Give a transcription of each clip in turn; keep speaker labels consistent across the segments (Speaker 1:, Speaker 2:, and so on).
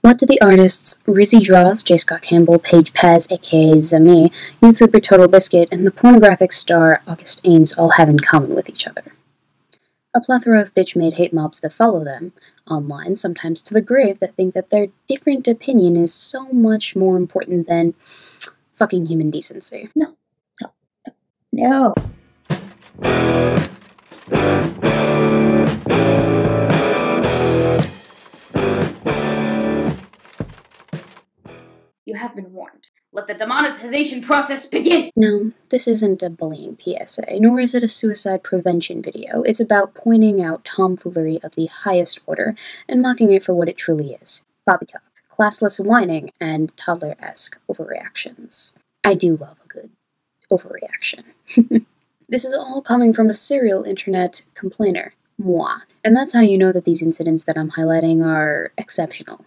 Speaker 1: What do the artists Rizzydraws, Skep Campbell, Paige Paz, aka Zamii, YouTuber Total Biscuit, and the pornographic star August Ames all have in common with each other? A plethora of bitch-made hate mobs that follow them, online, sometimes to the grave, that think that their different opinion is so much more important than fucking human decency.
Speaker 2: No. You have been warned. Let the demonetization process begin!
Speaker 1: No, this isn't a bullying PSA, nor is it a suicide prevention video. It's about pointing out tomfoolery of the highest order and mocking it for what it truly is. Poppycock, classless whining, and toddler-esque overreactions. I do love a good overreaction. This is all coming from a serial internet complainer, moi, and that's how you know that these incidents that I'm highlighting are exceptional.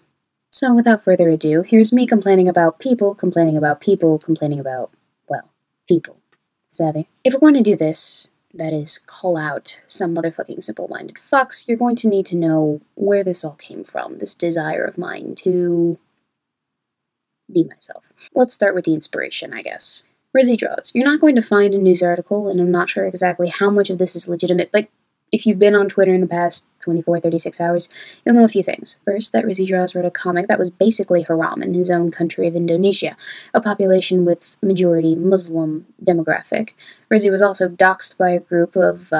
Speaker 1: So without further ado, here's me complaining about people, well, people. Savvy? If we're going to do this, that is, call out some motherfucking simple-minded fucks, you're going to need to know where this all came from, this desire of mine to be myself. Let's start with the inspiration, I guess. Rizzydraws. You're not going to find a news article, and I'm not sure exactly how much of this is legitimate, but if you've been on Twitter in the past 36 hours, you'll know a few things. First, that Rizzydraws wrote a comic that was basically haram in his own country of Indonesia, a population with majority Muslim demographic. Rizzy was also doxxed by a group of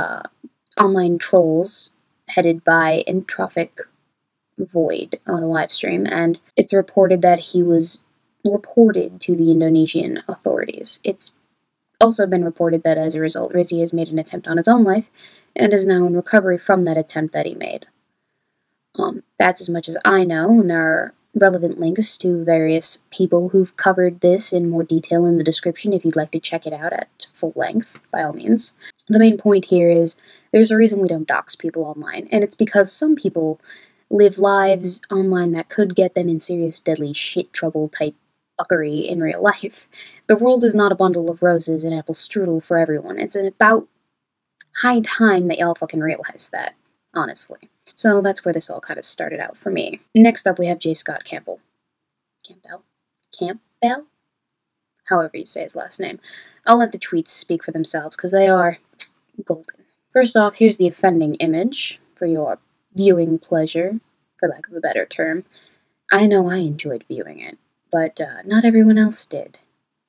Speaker 1: online trolls headed by Entrophic Void on a livestream, and it's reported that he was reported to the Indonesian authorities. It's also been reported that as a result, Rizzy has made an attempt on his own life, and is now in recovery from that attempt that he made. That's as much as I know, and there are relevant links to various people who've covered this in more detail in the description if you'd like to check it out at full length, by all means. The main point here is there's a reason we don't dox people online, and it's because some people live lives online that could get them in serious deadly shit trouble type fuckery in real life. The world is not a bundle of roses and apple strudel for everyone. It's about high time that y'all fucking realize that, honestly. So that's where this all kind of started out for me. Next up, we have Skep Campbell. Campbell? However you say his last name. I'll let the tweets speak for themselves, because they are golden. First off, here's the offending image for your viewing pleasure, for lack of a better term. I know I enjoyed viewing it, but not everyone else did.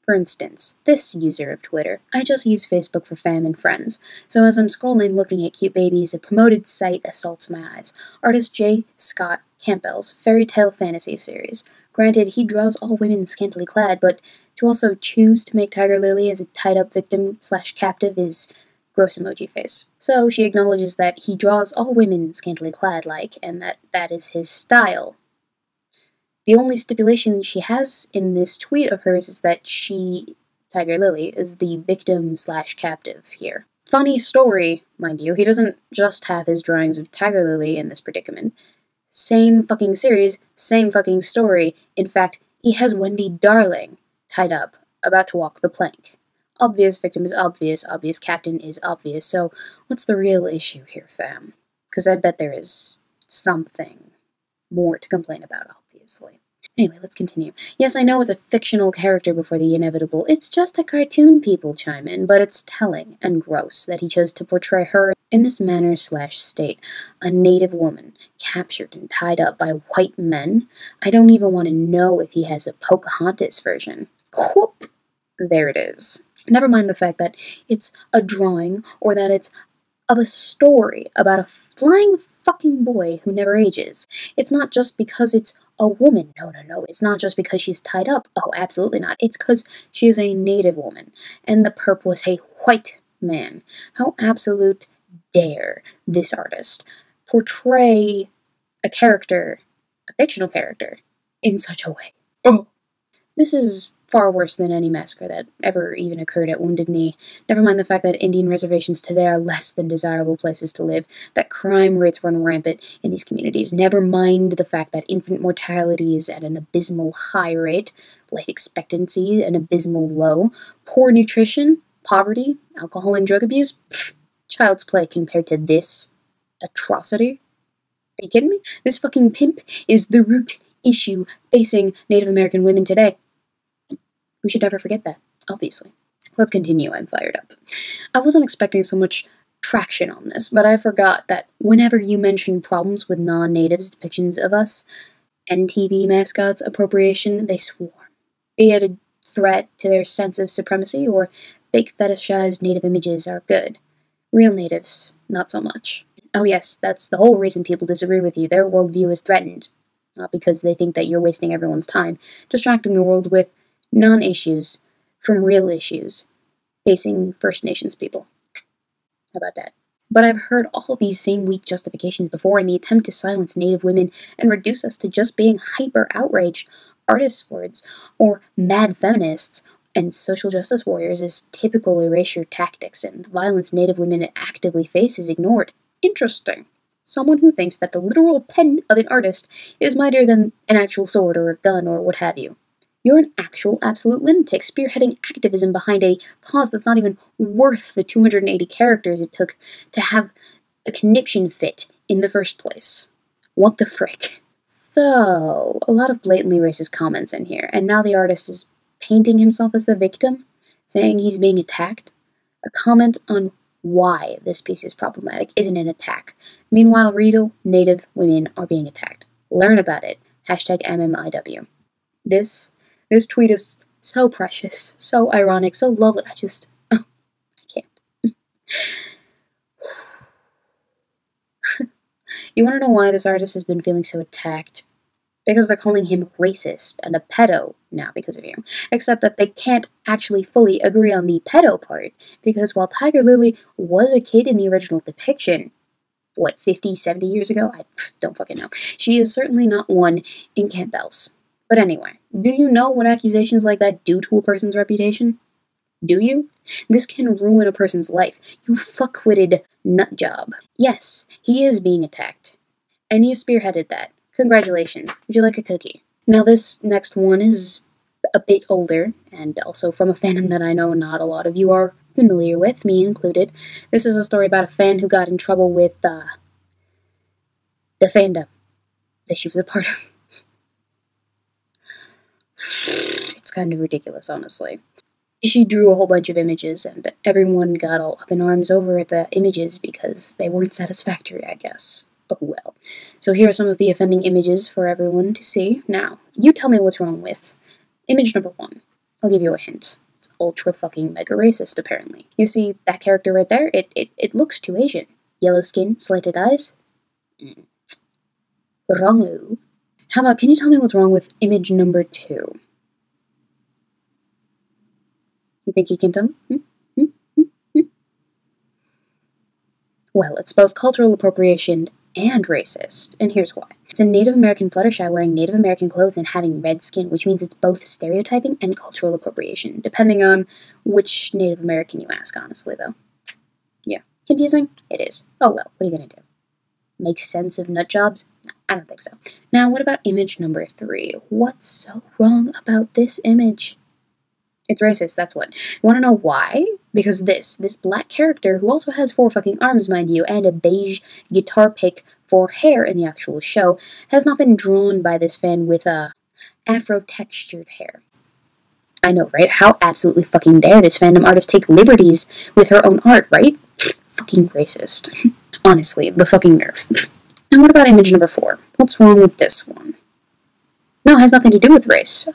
Speaker 1: For instance, this user of Twitter. I just use Facebook for fam and friends, so as I'm scrolling looking at cute babies, a promoted site assaults my eyes. Artist Skep Campbell's fairy tale fantasy series. Granted, he draws all women scantily clad, but to also choose to make Tiger Lily as a tied-up victim/captive is gross emoji face. So she acknowledges that he draws all women scantily clad-like, and that is his style. The only stipulation she has in this tweet of hers is that she, Tiger Lily, is the victim/captive here. Funny story, mind you, he doesn't just have his drawings of Tiger Lily in this predicament. Same fucking series, same fucking story. In fact, he has Wendy Darling tied up, about to walk the plank. Obvious victim is obvious captain is obvious, so what's the real issue here, fam? Because I bet there is something more to complain about, obviously. Anyway, let's continue. Yes, I know it's a fictional character before the inevitable. It's just a cartoon, people chime in, but it's telling and gross that he chose to portray her in this manner/state. A native woman, captured and tied up by white men. I don't even want to know if he has a Pocahontas version. Whoop! There it is. Never mind the fact that it's a drawing, or that it's of a story about a flying fucking boy who never ages. It's not just because it's a woman. No. It's not just because she's tied up. Oh, absolutely not. It's because she is a native woman, and the perp was a white man. How absolute dare this artist portray a character, a fictional character, in such a way. Oh. This is far worse than any massacre that ever even occurred at Wounded Knee. Never mind the fact that Indian reservations today are less than desirable places to live, that crime rates run rampant in these communities. Never mind the fact that infant mortality is at an abysmal high rate, life expectancy an abysmal low, poor nutrition, poverty, alcohol and drug abuse. Pfft, child's play compared to this atrocity. Are you kidding me? This fucking pimp is the root issue facing Native American women today. We should never forget that, obviously. Let's continue, I'm fired up. I wasn't expecting so much traction on this, but I forgot that whenever you mention problems with non-natives' depictions of us, NTV mascots' appropriation, they swarm. Be it a threat to their sense of supremacy, or fake fetishized native images are good. Real natives, not so much. Oh yes, that's the whole reason people disagree with you. Their worldview is threatened. Not because they think that you're wasting everyone's time, distracting the world with non-issues from real issues facing First Nations people. How about that? But I've heard all these same weak justifications before in the attempt to silence Native women and reduce us to just being hyper-outraged artists' words, or mad feminists and social justice warriors as typical erasure tactics, and the violence Native women actively face is ignored. Interesting. Someone who thinks that the literal pen of an artist is mightier than an actual sword or a gun or what have you. You're an actual absolute lunatic spearheading activism behind a cause that's not even worth the 280 characters it took to have a conniption fit in the first place. What the frick? So, a lot of blatantly racist comments in here, and now the artist is painting himself as a victim, saying he's being attacked. A comment on why this piece is problematic isn't an attack. Meanwhile, real Native women are being attacked. Learn about it. #MMIW. This tweet is so precious, so ironic, so lovely. I can't. You want to know why this artist has been feeling so attacked? Because they're calling him racist and a pedo now because of you. Except that they can't actually fully agree on the pedo part, because while Tiger Lily was a kid in the original depiction, 50, 70 years ago? I don't fucking know. She is certainly not one in Campbell's. But anyway, do you know what accusations like that do to a person's reputation? Do you? This can ruin a person's life. You fuckwitted nutjob. Yes, he is being attacked. And you spearheaded that. Congratulations. Would you like a cookie? Now this next one is a bit older, and also from a fandom that I know not a lot of you are familiar with, me included. This is a story about a fan who got in trouble with the fandom that she was a part of. It's kind of ridiculous, honestly. She drew a whole bunch of images, and everyone got all up in arms over the images because they weren't satisfactory, I guess. Oh well. So here are some of the offending images for everyone to see. Now, you tell me what's wrong with image number 1. I'll give you a hint. It's ultra fucking mega racist, apparently. You see that character right there? It looks too Asian. Yellow skin, slanted eyes? Wrongo. How about, can you tell me what's wrong with image number 2? You think you can tell me? Well, it's both cultural appropriation and racist, and here's why. It's a Native American Fluttershy wearing Native American clothes and having red skin, which means it's both stereotyping and cultural appropriation, depending on which Native American you ask, honestly, though. Yeah. Confusing? It is. Oh well, what are you gonna do? Make sense of nutjobs? No, I don't think so. Now, what about image number 3? What's so wrong about this image? It's racist, that's what. Want to know why? Because this black character, who also has 4 fucking arms, mind you, and a beige guitar pick for hair in the actual show, has not been drawn by this fan with afro-textured hair. I know, right? How absolutely fucking dare this fandom artist take liberties with her own art, right? Fucking racist. Honestly, the fucking nerve. And what about image number 4? What's wrong with this one? No, it has nothing to do with race.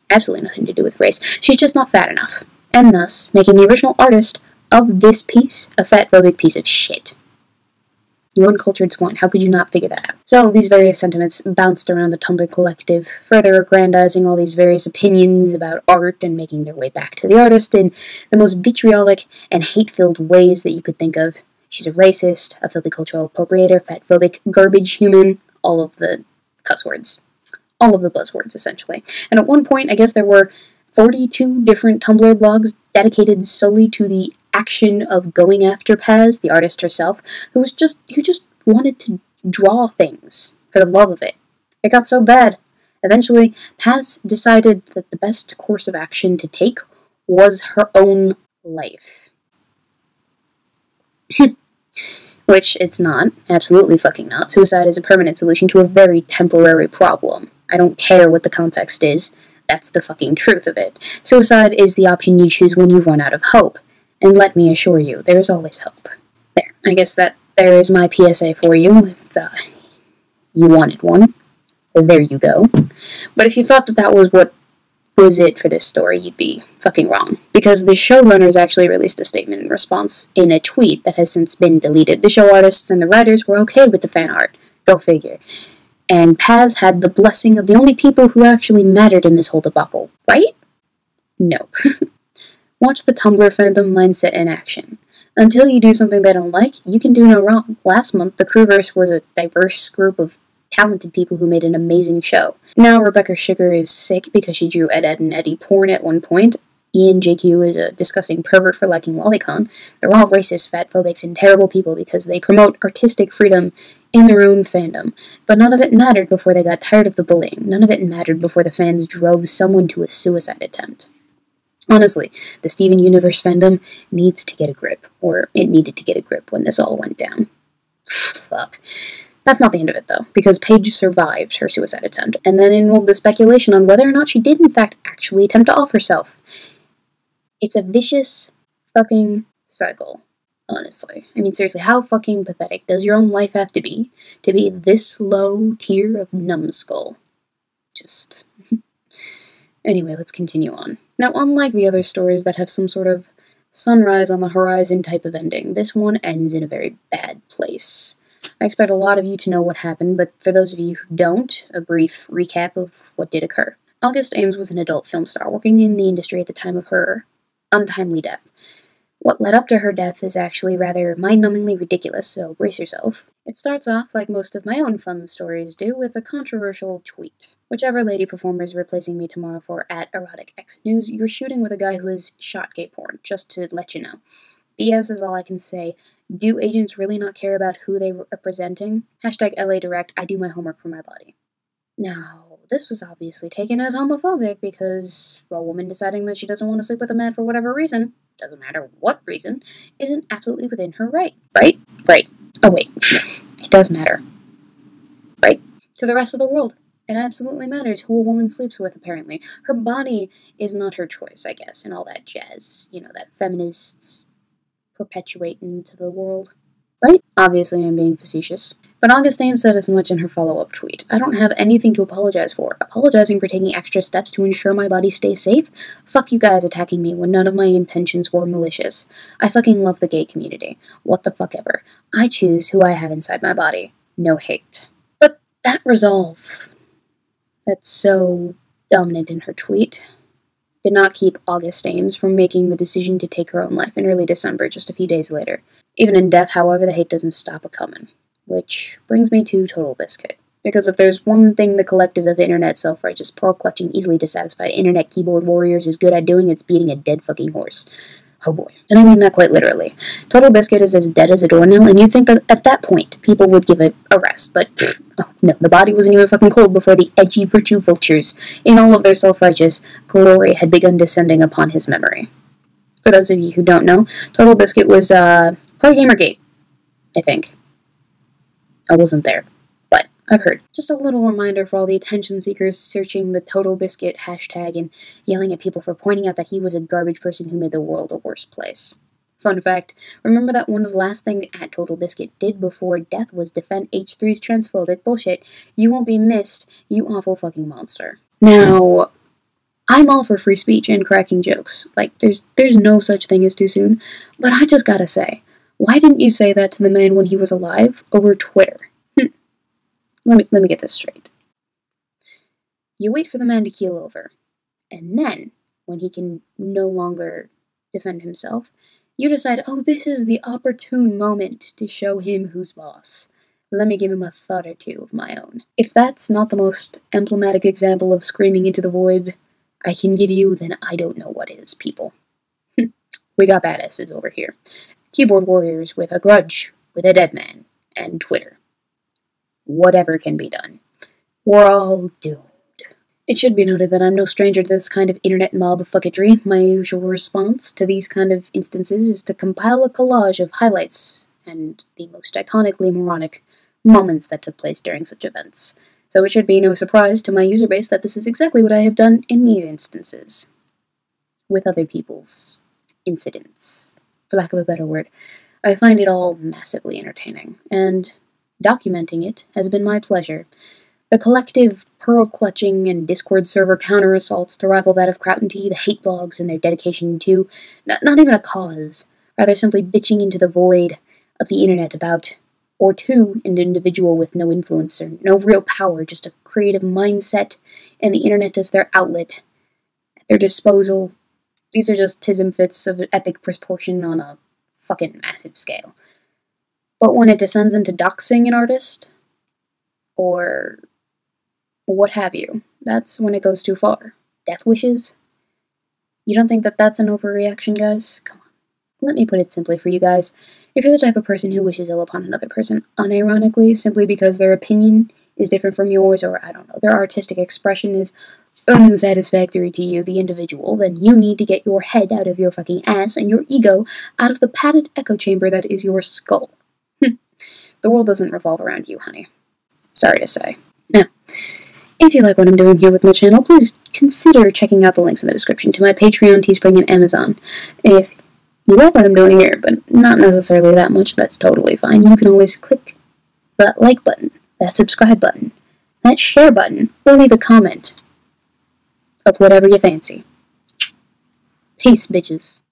Speaker 1: Absolutely nothing to do with race. She's just not fat enough. And thus, making the original artist of this piece a fat-phobic piece of shit. You uncultured swine, how could you not figure that out? So, these various sentiments bounced around the Tumblr collective, further aggrandizing all these various opinions about art and making their way back to the artist in the most vitriolic and hate-filled ways that you could think of. She's a racist, a filthy cultural appropriator, fat-phobic, garbage human, all of the cuss words. All of the buzzwords, essentially. And at one point, I guess there were 42 different Tumblr blogs dedicated solely to the action of going after Paz, the artist herself, who just wanted to draw things for the love of it. It got so bad. Eventually, Paz decided that the best course of action to take was her own life. Which it's not. Absolutely fucking not. Suicide is a permanent solution to a very temporary problem. I don't care what the context is. That's the fucking truth of it. Suicide is the option you choose when you run out of hope. And let me assure you, there is always hope. There, I guess that there is my PSA for you, if you wanted one. There you go. But if you thought that was what was it for this story, you'd be fucking wrong. Because the showrunners actually released a statement in response in a tweet that has since been deleted. The show artists and the writers were okay with the fan art. Go figure. And Paz had the blessing of the only people who actually mattered in this whole debacle. Right? No. Watch the Tumblr fandom mindset in action. Until you do something they don't like, you can do no wrong. Last month, the Crewverse was a diverse group of talented people who made an amazing show. Now Rebecca Sugar is sick because she drew Ed, Edd, and Eddie porn at one point. Ian JQ is a disgusting pervert for liking Lolicon. They're all racist, fatphobics, and terrible people because they promote artistic freedom in their own fandom. But none of it mattered before they got tired of the bullying. None of it mattered before the fans drove someone to a suicide attempt. Honestly, the Steven Universe fandom needs to get a grip. Or it needed to get a grip when this all went down. Fuck. That's not the end of it, though, because Paige survived her suicide attempt, and then enrolled the speculation on whether or not she did, in fact, actually attempt to off herself. It's a vicious fucking cycle, honestly. I mean, seriously, how fucking pathetic does your own life have to be this low tier of numbskull? Just... Anyway, let's continue on. Now, unlike the other stories that have some sort of sunrise on the horizon type of ending, this one ends in a very bad place. I expect a lot of you to know what happened, but for those of you who don't, a brief recap of what did occur. August Ames was an adult film star working in the industry at the time of her untimely death. What led up to her death is actually rather mind-numbingly ridiculous, so brace yourself. It starts off, like most of my own fun stories do, with a controversial tweet. Whichever lady performer is replacing me tomorrow for @EroticXNews, you're shooting with a guy who has shot gay porn, just to let you know. BS is all I can say. Do agents really not care about who they are representing? #LA Direct, I do my homework for my body. Now, this was obviously taken as homophobic because a woman deciding that she doesn't want to sleep with a man for whatever reason, doesn't matter what reason, isn't absolutely within her right. Right? Right. Oh wait, it does matter. Right? To the rest of the world. It absolutely matters who a woman sleeps with, apparently. Her body is not her choice, I guess, and all that jazz. You know, that feminists perpetuate into the world. Right? Obviously, I'm being facetious. But August Ames said as much in her follow-up tweet. I don't have anything to apologize for. Apologizing for taking extra steps to ensure my body stays safe? Fuck you guys attacking me when none of my intentions were malicious. I fucking love the gay community. What the fuck ever. I choose who I have inside my body. No hate. But that resolve that's so dominant in her tweet did not keep August Ames from making the decision to take her own life in early December, just a few days later. Even in death, however, the hate doesn't stop a-comin'. Which brings me to Total Biscuit. Because if there's one thing the collective of internet self-righteous, pearl-clutching, easily dissatisfied internet keyboard warriors is good at doing, it's beating a dead fucking horse. Oh boy. And I mean that quite literally. Total Biscuit is as dead as a doornail, and you'd think that at that point, people would give it a rest, but oh no, the body wasn't even fucking cold before the edgy virtue vultures, in all of their self-righteous glory, had begun descending upon his memory. For those of you who don't know, Total Biscuit was, part of Gamergate, I think. I wasn't there, but I've heard. Just a little reminder for all the attention seekers searching the Total Biscuit hashtag and yelling at people for pointing out that he was a garbage person who made the world a worse place. Fun fact, remember that one of the last things Total Biscuit did before death was defend H3's transphobic bullshit? You won't be missed, you awful fucking monster. Now, I'm all for free speech and cracking jokes. Like, there's no such thing as too soon, but I just gotta say, why didn't you say that to the man when he was alive over Twitter? Let me get this straight. You wait for the man to keel over, and then, when he can no longer defend himself, you decide, oh, this is the opportune moment to show him who's boss. Let me give him a thought or two of my own. If that's not the most emblematic example of screaming into the void I can give you, then I don't know what is, people. We got badasses over here. Keyboard warriors with a grudge, with a dead man, and Twitter. Whatever can be done. We're all doomed. It should be noted that I'm no stranger to this kind of internet mob fucketry. My usual response to these kind of instances is to compile a collage of highlights and the most iconically moronic moments that took place during such events. So it should be no surprise to my user base that this is exactly what I have done in these instances. With other people's incidents, for lack of a better word. I find it all massively entertaining, and documenting it has been my pleasure. The collective pearl-clutching and Discord server counter-assaults to rival that of Kraut & Tea, the hate blogs and their dedication to, not even a cause, rather simply bitching into the void of the internet about, or to, an individual with no influence or no real power, just a creative mindset, and the internet as their outlet, at their disposal. These are just tism-fits of epic proportion on a fucking massive scale. But when it descends into doxing an artist, or what have you, that's when it goes too far. Death wishes? You don't think that that's an overreaction, guys? Come on. Let me put it simply for you guys. If you're the type of person who wishes ill upon another person unironically, simply because their opinion is different from yours, or, I don't know, their artistic expression is unsatisfactory to you, the individual, then you need to get your head out of your fucking ass and your ego out of the padded echo chamber that is your skull. The world doesn't revolve around you, honey. Sorry to say. Now, if you like what I'm doing here with my channel, please consider checking out the links in the description to my Patreon, Teespring, and Amazon. If you like what I'm doing here, but not necessarily that much, that's totally fine. You can always click that like button, that subscribe button, that share button, or leave a comment of whatever you fancy. Peace, bitches.